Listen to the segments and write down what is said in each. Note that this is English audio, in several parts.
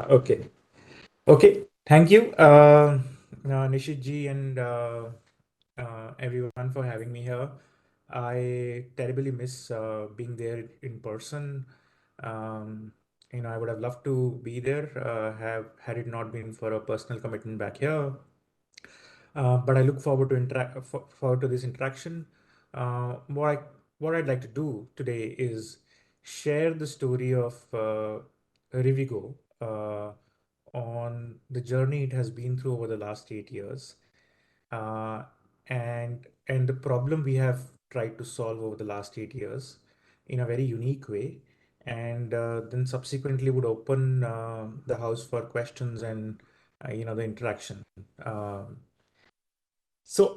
Okay. Okay. Thank you, Nishith ji and everyone for having me here. I terribly miss being there in person. Um, I would have loved to be there, have had it not been for a personal commitment back here. But I look forward to forward to this interaction. What I'd like to do today is share the story of Rivigo on the journey it has been through over the last 8 years, uh, and the problem we have tried to solve over the last 8 years in a very unique way, and then subsequently would open the house for questions and the interaction. Um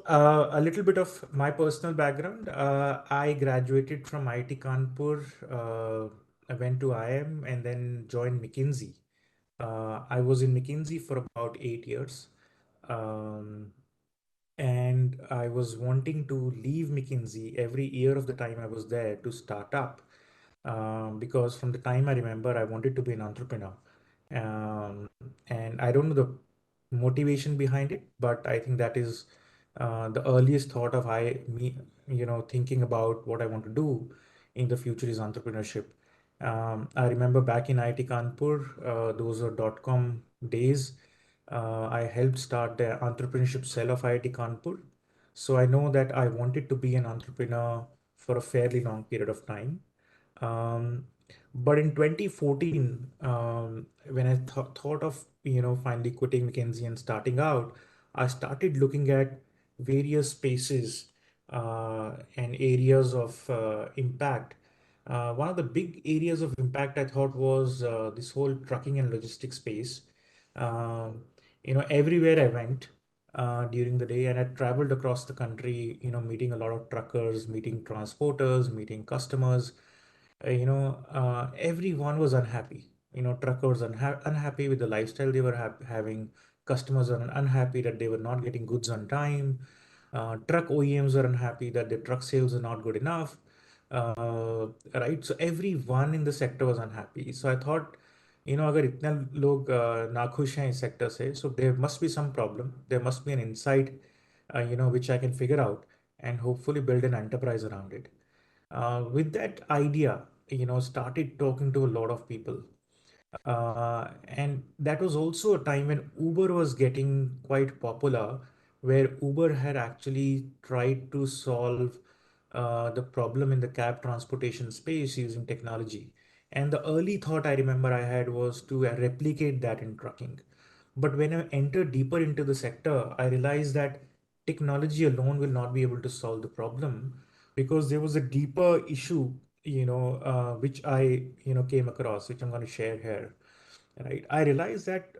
a little bit of my personal background. I graduated from IIT Kanpur. I went to IIM and then joined McKinsey. I was in McKinsey for about 8 years. Um, and I was wanting to leave McKinsey every year of the time I was there to start up, because from the time I remember, I wanted to be an entrepreneur. Um, and I don't know the motivation behind it, but I think that is the earliest thought of thinking about what I want to do in the future is entrepreneurship. I remember back in IIT Kanpur, those were dot-com days. I helped start the entrepreneurship cell of IIT Kanpur. So I know that I wanted to be an entrepreneur for a fairly long period of time. Um, but in 2014, when I thought of finally quitting McKinsey and starting out, I started looking at various spaces and areas of impact. One of the big areas of impact I thought was this whole trucking and logistics space. Um, Everywhere I went during the day, and I traveled across the country, meeting a lot of truckers, meeting transporters, meeting customers. Everyone was unhappy. Truckers unhappy with the lifestyle they were having. Customers are unhappy that they were not getting goods on time. Truck OEMs are unhappy that their truck sales are not good enough. Right? So everyone in the sector was unhappy. So I thought, अगर इतने लोग नाखुश हैं इस sector से, so there must be some problem. There must be an insight, which I can figure out and hopefully build an enterprise around it. With that idea, started talking to a lot of people. And that was also a time when Uber was getting quite popular, where Uber had actually tried to solve the problem in the cab transportation space using technology. And the early thought I remember I had was to replicate that in trucking. But when I entered deeper into the sector, I realized that technology alone will not be able to solve the problem, because there was a deeper issue, which I, came across, which I'm going to share here. Right. I realized that,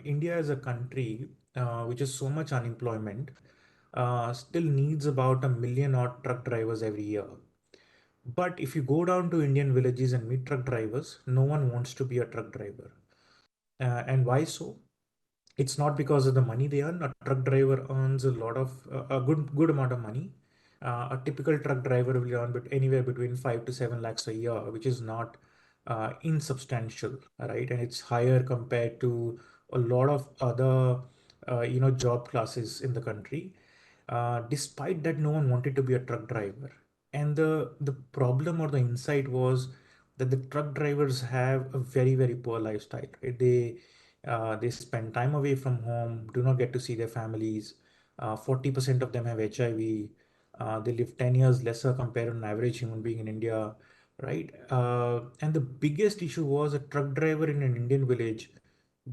India is a country which is so much unemployment, still needs about a million odd truck drivers every year. But if you go down to Indian villages and meet truck drivers, no one wants to be a truck driver. And why so? It's not because of the money they earn. A truck driver earns a good amount of money. A typical truck driver will earn anywhere between 5 to 7 lakhs a year, which is not insubstantial, right? And it's higher compared to a lot of other job classes in the country. Despite that, no one wanted to be a truck driver. And the problem or the insight was that the truck drivers have a very poor lifestyle, right? They spend time away from home, do not get to see their families. 40% of them have HIV. They live 10 years lesser compared to an average human being in India, right? And the biggest issue was a truck driver in an Indian village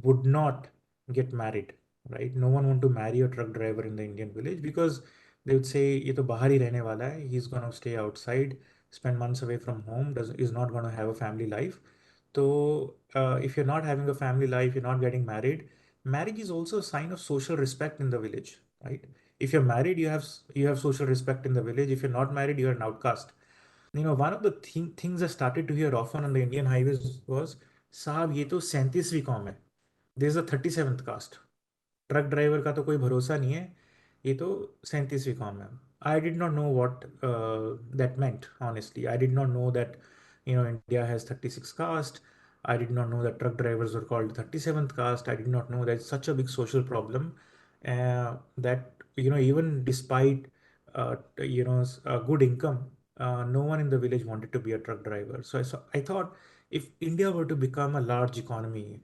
would not get married, right? No one want to marry a truck driver in the Indian village, because they would say, ये तो बाहर ही रहने वाला है. He's gonna stay outside, spend months away from home, is not gonna have a family life. So, if you're not having a family life, you're not getting married. Marriage is also a sign of social respect in the village, right? If you're married, you have social respect in the village. If you're not married, you're an outcast. One of the things I started to hear often on the Indian highways was, साहब ये तो 37वीं com है. There's a 37th caste. Truck driver का तो कोई भरोसा नहीं है, ये तो 37वीं कॉम है. I did not know what that meant, honestly. I did not know that India has 36 caste. I did not know that truck drivers were called 37th caste. I did not know that it's such a big social problem, that, even despite, a good income, no one in the village wanted to be a truck driver. So I thought, if India were to become a large economy,